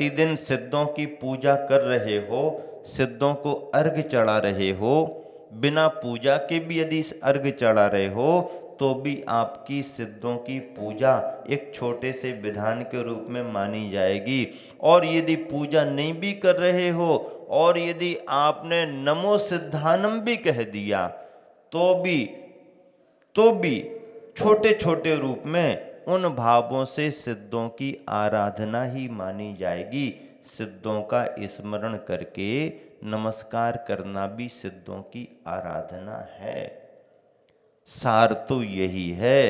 प्रतिदिन सिद्धों की पूजा कर रहे हो, सिद्धों को अर्घ चढ़ा रहे हो, बिना पूजा के भी यदि अर्घ चढ़ा रहे हो तो भी आपकी सिद्धों की पूजा एक छोटे से विधान के रूप में मानी जाएगी। और यदि पूजा नहीं भी कर रहे हो और यदि आपने नमो सिद्धानम भी कह दिया तो भी छोटे छोटे रूप में उन भावों से सिद्धों की आराधना ही मानी जाएगी। सिद्धों का स्मरण करके नमस्कार करना भी सिद्धों की आराधना है। सार तो यही है।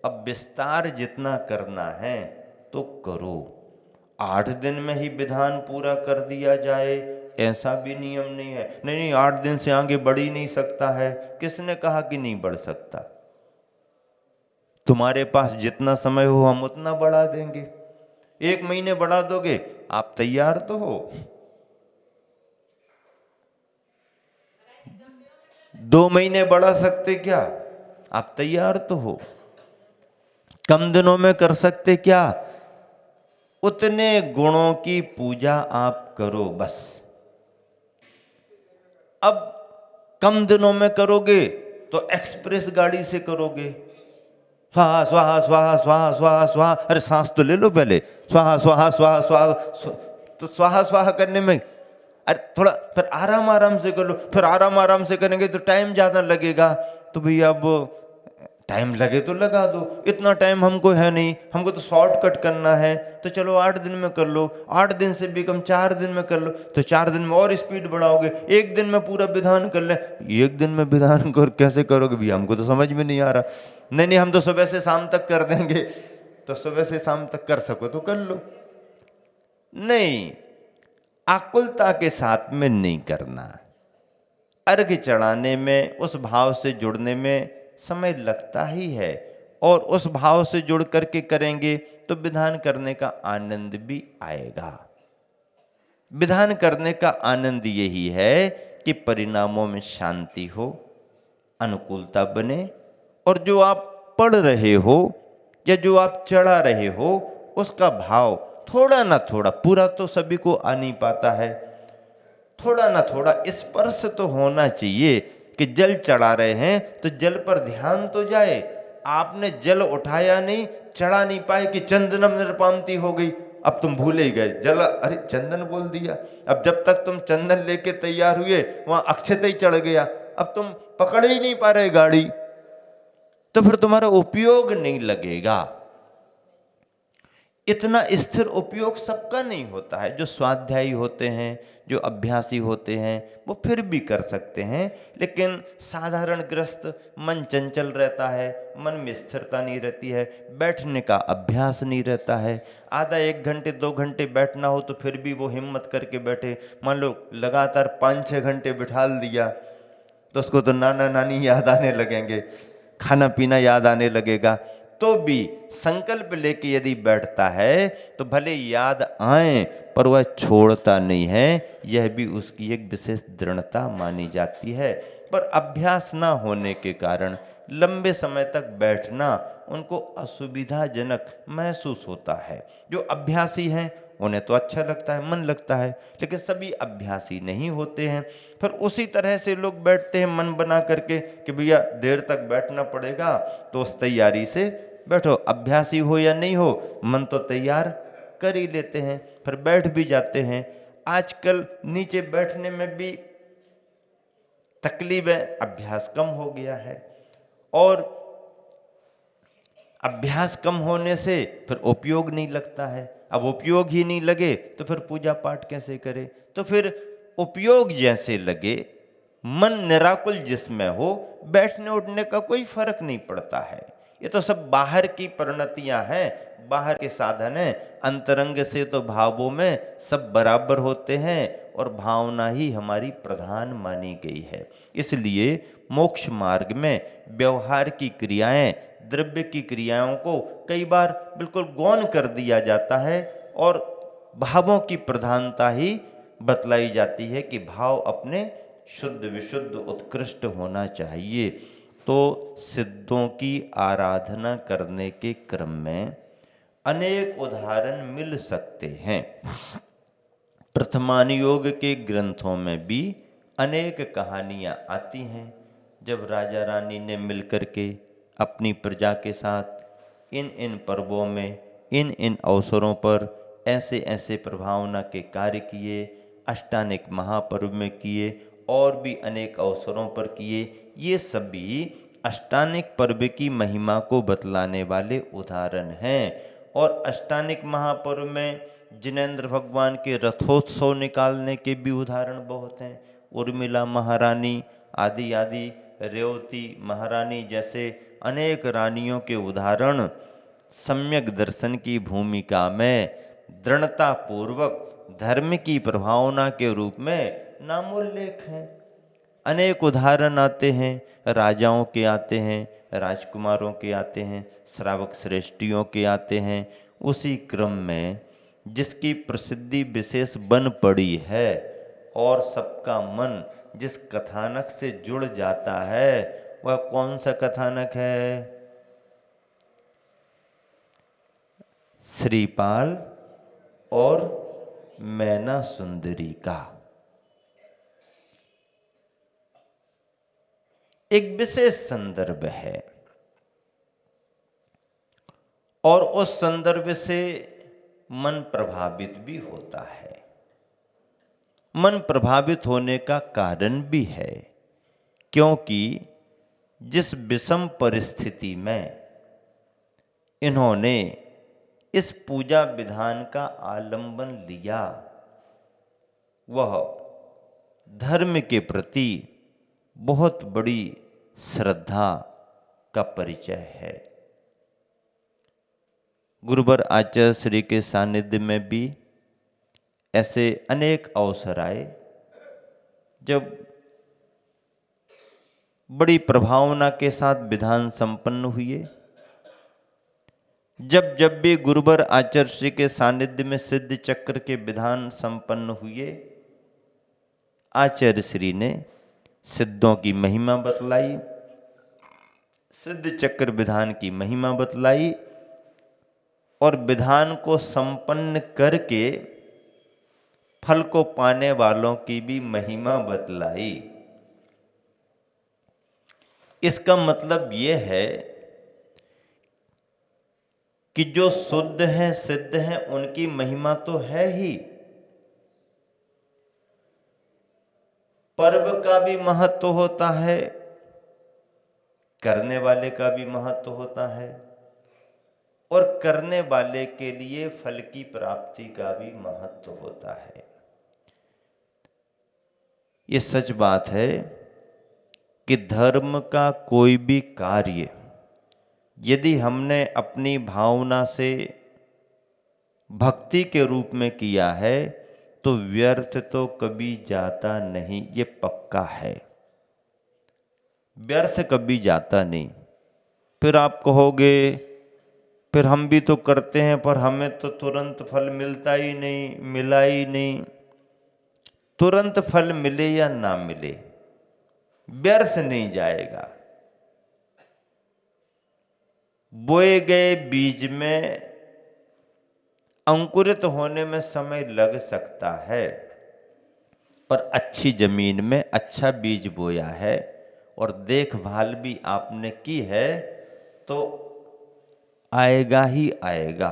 अब विस्तार जितना करना है तो करो। 8 दिन में ही विधान पूरा कर दिया जाए ऐसा भी नियम नहीं है। नहीं, 8 दिन से आगे बढ़ ही नहीं सकता है। किसने कहा कि नहीं बढ़ सकता? तुम्हारे पास जितना समय हो हम उतना बढ़ा देंगे। 1 महीने बढ़ा दोगे, आप तैयार तो हो? 2 महीने बढ़ा सकते क्या? आप तैयार तो हो? कम दिनों में कर सकते क्या? उतने गुणों की पूजा आप करो बस। अब कम दिनों में करोगे तो एक्सप्रेस गाड़ी से करोगे, स्वाहा स्वाहा स्वाहा स्वाहा स्वाहा स्वाहा। अरे सांस तो ले लो पहले, स्वाहा स्वाहा स्वाहा स्वाहा तो स्वाहा स्वाहा करने में अरे थोड़ा फिर आराम आराम से कर लो। फिर आराम आराम से करेंगे तो टाइम ज्यादा लगेगा। तो भैया अब टाइम लगे तो लगा दो, इतना टाइम हमको है नहीं, हमको तो शॉर्टकट करना है। तो चलो 8 दिन में कर लो, 8 दिन से भी कम 4 दिन में कर लो। तो 4 दिन में और स्पीड बढ़ाओगे, 1 दिन में पूरा विधान कर ले। 1 दिन में विधान कर कैसे करोगे भैया? हमको तो समझ में नहीं आ रहा। नहीं नहीं, हम तो सुबह से शाम तक कर देंगे। तो सुबह से शाम तक कर सको तो कर लो। नहीं, आकुलता के साथ में नहीं करना। अर्घ चढ़ाने में उस भाव से जुड़ने में समय लगता ही है, और उस भाव से जुड़ करके करेंगे तो विधान करने का आनंद भी आएगा। विधान करने का आनंद यही है कि परिणामों में शांति हो, अनुकूलता बने, और जो आप पढ़ रहे हो या जो आप चढ़ा रहे हो उसका भाव थोड़ा ना थोड़ा, पूरा तो सभी को आ नहीं पाता है, थोड़ा ना थोड़ा स्पर्श तो होना चाहिए। कि जल चढ़ा रहे हैं तो जल पर ध्यान तो जाए। आपने जल उठाया नहीं, चढ़ा नहीं पाए कि चंदनम निरपामती हो गई, अब तुम भूल ही गए जल, अरे चंदन बोल दिया। अब जब तक तुम चंदन लेके तैयार हुए वहां अक्षत ही चढ़ गया, अब तुम पकड़ ही नहीं पा रहे गाड़ी, तो फिर तुम्हारा उपयोग नहीं लगेगा। इतना स्थिर उपयोग सबका नहीं होता है। जो स्वाध्यायी होते हैं, जो अभ्यासी होते हैं, वो फिर भी कर सकते हैं। लेकिन साधारण गृहस्थ मन चंचल रहता है, मन में स्थिरता नहीं रहती है, बैठने का अभ्यास नहीं रहता है। आधा 1 घंटे 2 घंटे बैठना हो तो फिर भी वो हिम्मत करके बैठे। मान लो लगातार 5-6 घंटे बिठाल दिया तो उसको तो नाना नानी याद आने लगेंगे, खाना पीना याद आने लगेगा। तो भी संकल्प लेके यदि बैठता है तो भले याद आए पर वह छोड़ता नहीं है। यह भी उसकी एक विशेष दृढ़ता मानी जाती है। पर अभ्यास ना होने के कारण लंबे समय तक बैठना उनको असुविधाजनक महसूस होता है। जो अभ्यासी हैं उन्हें तो अच्छा लगता है, मन लगता है, लेकिन सभी अभ्यासी नहीं होते हैं। फिर उसी तरह से लोग बैठते हैं मन बना करके कि भैया देर तक बैठना पड़ेगा, तो उस तैयारी से बैठो। अभ्यासी हो या नहीं हो, मन तो तैयार कर ही लेते हैं, फिर बैठ भी जाते हैं। आजकल नीचे बैठने में भी तकलीफ है, अभ्यास कम हो गया है, और अभ्यास कम होने से फिर उपयोग नहीं लगता है। अब उपयोग ही नहीं लगे तो फिर पूजा पाठ कैसे करे? तो फिर उपयोग जैसे लगे, मन निराकुल जिसमें हो, बैठने उठने का कोई फर्क नहीं पड़ता है। ये तो सब बाहर की परिणतियां हैं, बाहर के साधन हैं। अंतरंग से तो भावों में सब बराबर होते हैं, और भावना ही हमारी प्रधान मानी गई है। इसलिए मोक्ष मार्ग में व्यवहार की क्रियाएं, द्रव्य की क्रियाओं को कई बार बिल्कुल गौण कर दिया जाता है, और भावों की प्रधानता ही बतलाई जाती है कि भाव अपने शुद्ध विशुद्ध उत्कृष्ट होना चाहिए। तो सिद्धों की आराधना करने के क्रम में अनेक उदाहरण मिल सकते हैं। प्रथमान योग के ग्रंथों में भी अनेक कहानियाँ आती हैं, जब राजा रानी ने मिलकर के अपनी प्रजा के साथ इन इन पर्वों में, इन इन अवसरों पर ऐसे ऐसे प्रभावना के कार्य किए, अष्टानिक महापर्व में किए और भी अनेक अवसरों पर किए। ये सभी अष्टानिक पर्व की महिमा को बतलाने वाले उदाहरण हैं। और अष्टानिक महापर्व में जिनेंद्र भगवान के रथोत्सव निकालने के भी उदाहरण बहुत हैं। उर्मिला महारानी आदि आदि, रेवती महारानी जैसे अनेक रानियों के उदाहरण सम्यक दर्शन की भूमिका में दृढ़ता पूर्वक धर्म की प्रभावना के रूप में नामोल्लेख हैं। अनेक उदाहरण आते हैं, राजाओं के आते हैं, राजकुमारों के आते हैं, श्रावक श्रेष्ठियों के आते हैं। उसी क्रम में जिसकी प्रसिद्धि विशेष बन पड़ी है और सबका मन जिस कथानक से जुड़ जाता है, वह कौन सा कथानक है? श्रीपाल और मैना सुंदरी का। एक विशेष संदर्भ है और उस संदर्भ से मन प्रभावित भी होता है। मन प्रभावित होने का कारण भी है, क्योंकि जिस विषम परिस्थिति में इन्होंने इस पूजा विधान का आलंबन लिया, वह धर्म के प्रति बहुत बड़ी श्रद्धा का परिचय है। गुरुवर आचार्य श्री के सानिध्य में भी ऐसे अनेक अवसर आए, जब बड़ी प्रभावना के साथ विधान संपन्न हुए। जब जब भी गुरुवर आचार्य श्री के सानिध्य में सिद्ध चक्र के विधान संपन्न हुए, आचार्य श्री ने सिद्धों की महिमा बतलाई, सिद्ध चक्र विधान की महिमा बतलाई और विधान को संपन्न करके फल को पाने वालों की भी महिमा बतलाई। इसका मतलब यह है कि जो शुद्ध हैं, सिद्ध हैं, उनकी महिमा तो है ही, पर्व का भी महत्व होता है, करने वाले का भी महत्व होता है और करने वाले के लिए फल की प्राप्ति का भी महत्व होता है। ये सच बात है कि धर्म का कोई भी कार्य यदि हमने अपनी भावना से भक्ति के रूप में किया है तो व्यर्थ तो कभी जाता नहीं, ये पक्का है। व्यर्थ कभी जाता नहीं। फिर आप कहोगे फिर हम भी तो करते हैं पर हमें तो तुरंत फल मिलता ही नहीं, मिला ही नहीं। तुरंत फल मिले या ना मिले, व्यर्थ नहीं जाएगा। बोए गए बीज में अंकुरित होने में समय लग सकता है, पर अच्छी जमीन में अच्छा बीज बोया है और देखभाल भी आपने की है तो आएगा ही आएगा।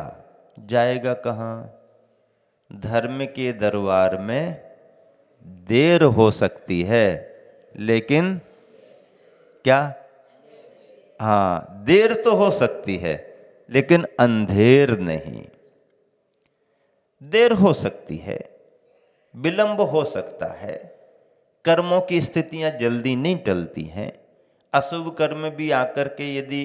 जाएगा कहाँ? धर्म के दरबार में देर हो सकती है, लेकिन क्या? हाँ, देर तो हो सकती है लेकिन अंधेर नहीं। देर हो सकती है, विलंब हो सकता है, कर्मों की स्थितियां जल्दी नहीं टलती हैं। अशुभ कर्म भी आकर के यदि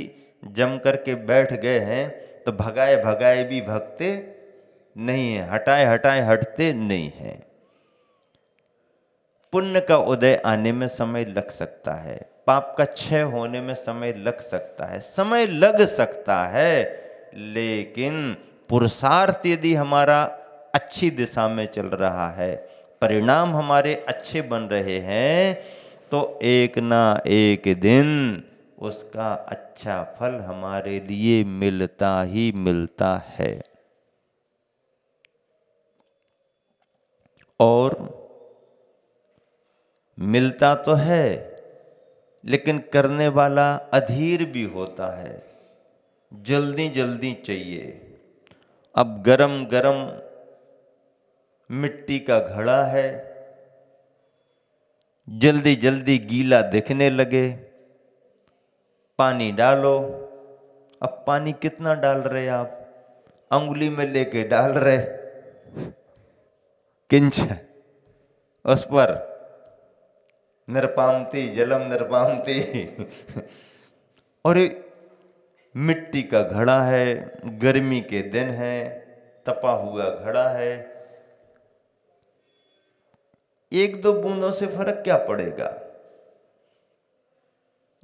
जम करके बैठ गए हैं तो भगाए भगाए भी भगते नहीं है, हटाए हटाए हटते नहीं हैं। पुण्य का उदय आने में समय लग सकता है, पाप का क्षय होने में समय लग सकता है, समय लग सकता है, लेकिन पुरुषार्थ यदि हमारा अच्छी दिशा में चल रहा है, परिणाम हमारे अच्छे बन रहे हैं, तो एक ना एक दिन उसका अच्छा फल हमारे लिए मिलता ही मिलता है। और मिलता तो है, लेकिन करने वाला अधीर भी होता है, जल्दी जल्दी चाहिए। अब गरम गरम मिट्टी का घड़ा है, जल्दी जल्दी गीला दिखने लगे, पानी डालो। अब पानी कितना डाल रहे आप? अंगुली में लेके डाल रहे, किंच उस पर निर्पामती जलम निर्पामती और ये मिट्टी का घड़ा है, गर्मी के दिन है, तपा हुआ घड़ा है, एक दो बूंदों से फर्क क्या पड़ेगा?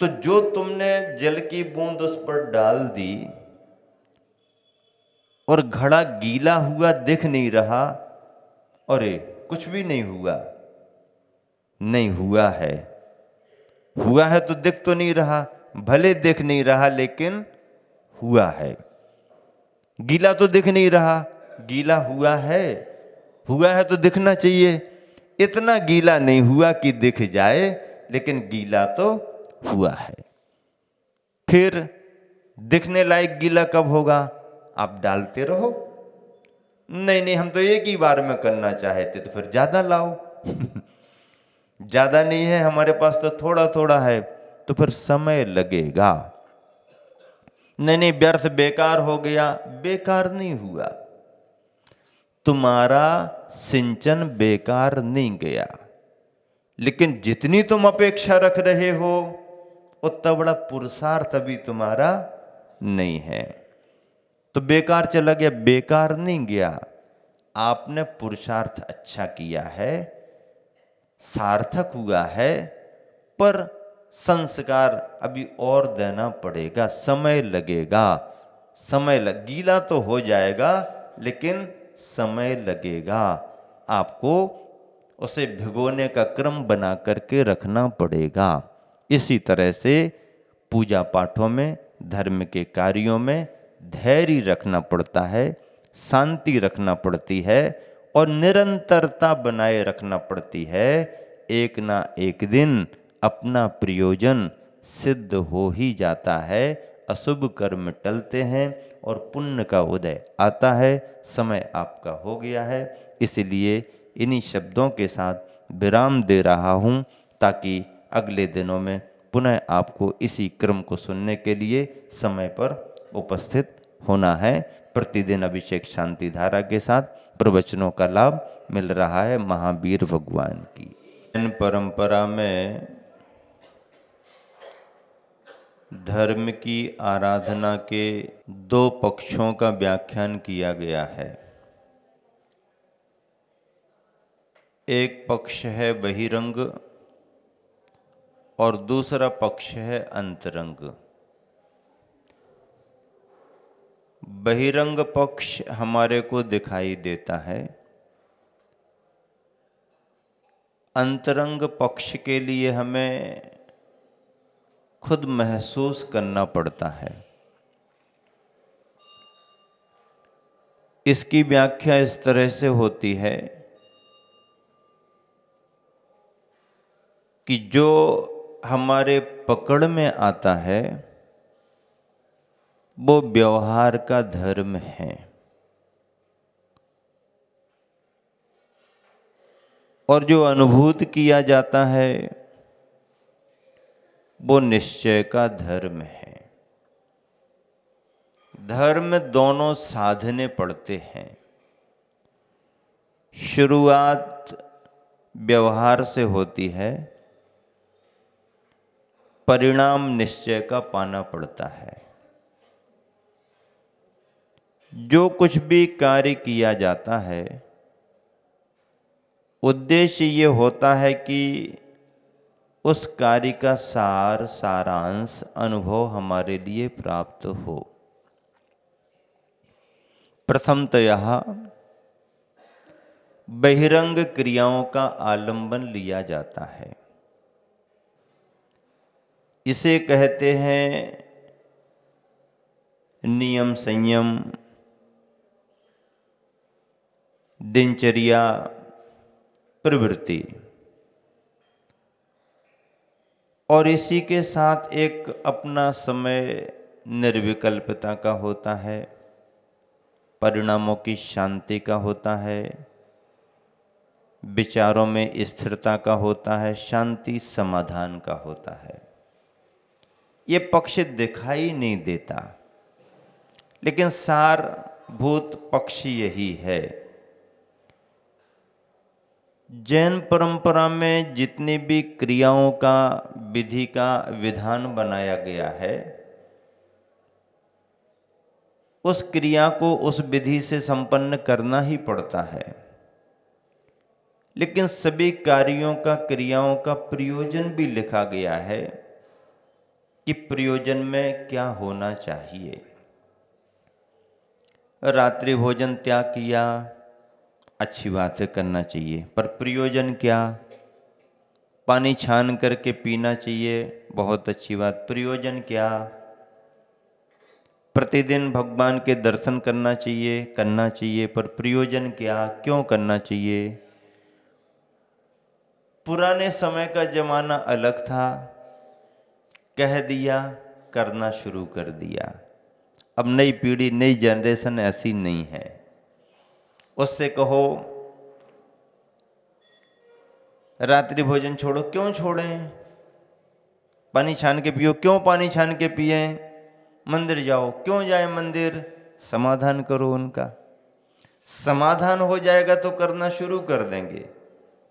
तो जो तुमने जल की बूंद उस पर डाल दी और घड़ा गीला हुआ दिख नहीं रहा, अरे कुछ भी नहीं हुआ, नहीं हुआ है। हुआ है तो दिख तो नहीं रहा, भले दिख नहीं रहा लेकिन हुआ है। गीला तो दिख नहीं रहा, गीला हुआ है। हुआ है तो दिखना चाहिए। इतना गीला नहीं हुआ कि दिख जाए, लेकिन गीला तो हुआ है। फिर दिखने लायक गीला कब होगा? आप डालते रहो। नहीं नहीं, हम तो एक ही बार में करना चाहते, तो फिर ज्यादा लाओ ज्यादा नहीं है हमारे पास, तो थोड़ा थोड़ा है, तो फिर समय लगेगा। नहीं नहीं, व्यर्थ बेकार हो गया। बेकार नहीं हुआ, तुम्हारा सिंचन बेकार नहीं गया, लेकिन जितनी तुम अपेक्षा रख रहे हो उतना बड़ा पुरुषार्थ अभी तुम्हारा नहीं है, तो बेकार चला गया। बेकार नहीं गया, आपने पुरुषार्थ अच्छा किया है, सार्थक हुआ है, पर संस्कार अभी और देना पड़ेगा, समय लगेगा। गीला तो हो जाएगा, लेकिन समय लगेगा। आपको उसे भिगोने का क्रम बना करके रखना पड़ेगा। इसी तरह से पूजा पाठों में, धर्म के कार्यों में धैर्य रखना पड़ता है, शांति रखना पड़ती है और निरंतरता बनाए रखना पड़ती है। एक ना एक दिन अपना प्रयोजन सिद्ध हो ही जाता है, अशुभ कर्म टलते हैं और पुण्य का उदय आता है। समय आपका हो गया है, इसलिए इन्हीं शब्दों के साथ विराम दे रहा हूँ, ताकि अगले दिनों में पुनः आपको इसी क्रम को सुनने के लिए समय पर उपस्थित होना है। प्रतिदिन अभिषेक शांति धारा के साथ प्रवचनों का लाभ मिल रहा है महावीर भगवान की। इन परंपरा में धर्म की आराधना के दो पक्षों का व्याख्यान किया गया है। एक पक्ष है बहिरंग और दूसरा पक्ष है अंतरंग। बहिरंग पक्ष हमारे को दिखाई देता है, अंतरंग पक्ष के लिए हमें खुद महसूस करना पड़ता है। इसकी व्याख्या इस तरह से होती है कि जो हमारे पकड़ में आता है वो व्यवहार का धर्म है, और जो अनुभूत किया जाता है वो निश्चय का धर्म है। धर्म दोनों साधने पड़ते हैं। शुरुआत व्यवहार से होती है, परिणाम निश्चय का पाना पड़ता है। जो कुछ भी कार्य किया जाता है, उद्देश्य ये होता है कि उस कार्य का सारांश अनुभव हमारे लिए प्राप्त हो। प्रथमतः बहिरंग क्रियाओं का आलंबन लिया जाता है। इसे कहते हैं नियम संयम, दिनचर्या, प्रवृत्ति। और इसी के साथ एक अपना समय निर्विकल्पता का होता है, परिणामों की शांति का होता है, विचारों में स्थिरता का होता है, शांति समाधान का होता है। ये पक्ष दिखाई नहीं देता, लेकिन सारभूत पक्ष यही है। जैन परंपरा में जितनी भी क्रियाओं का, विधि का विधान बनाया गया है, उस क्रिया को उस विधि से संपन्न करना ही पड़ता है। लेकिन सभी कार्यों का, क्रियाओं का प्रयोजन भी लिखा गया है कि प्रयोजन में क्या होना चाहिए। रात्रि भोजन त्याग किया, अच्छी बात है, करना चाहिए, पर प्रयोजन क्या? पानी छान करके पीना चाहिए, बहुत अच्छी बात, प्रयोजन क्या? प्रतिदिन भगवान के दर्शन करना चाहिए, पर प्रयोजन क्या? क्यों करना चाहिए? पुराने समय का जमाना अलग था, कह दिया, करना शुरू कर दिया। अब नई पीढ़ी, नई जनरेशन ऐसी नहीं है। उससे कहो रात्रि भोजन छोड़ो, क्यों छोड़ें? पानी छान के पियो, क्यों पानी छान के पिए? मंदिर जाओ, क्यों जाए मंदिर? समाधान करो उनका। समाधान हो जाएगा तो करना शुरू कर देंगे,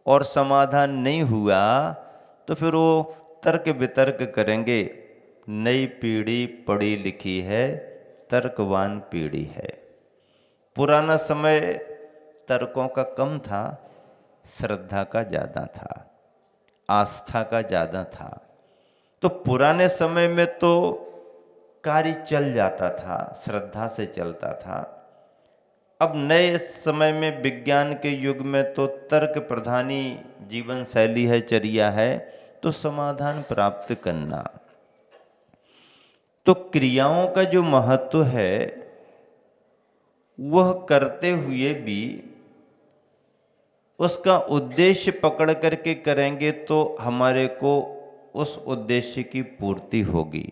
और समाधान नहीं हुआ तो फिर वो तर्क वितर्क करेंगे। नई पीढ़ी पढ़ी लिखी है, तर्कवान पीढ़ी है। पुराना समय तर्कों का कम था, श्रद्धा का ज़्यादा था, आस्था का ज़्यादा था। तो पुराने समय में तो कार्य चल जाता था, श्रद्धा से चलता था। अब नए समय में, विज्ञान के युग में तो तर्क प्रधानी जीवन शैली है, चर्या है, तो समाधान प्राप्त करना। तो क्रियाओं का जो महत्व है वह करते हुए भी उसका उद्देश्य पकड़ करके करेंगे तो हमारे को उस उद्देश्य की पूर्ति होगी।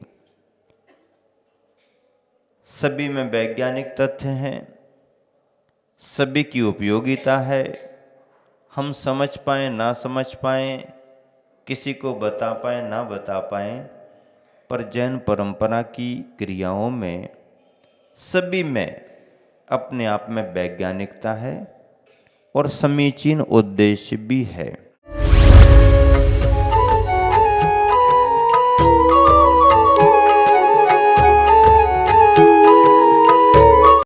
सभी में वैज्ञानिक तथ्य हैं, सभी की उपयोगिता है। हम समझ पाएं ना समझ पाएं, किसी को बता पाएं ना बता पाएं, पर जैन परंपरा की क्रियाओं में, सभी में अपने आप में वैज्ञानिकता है और समीचीन उद्देश्य भी है।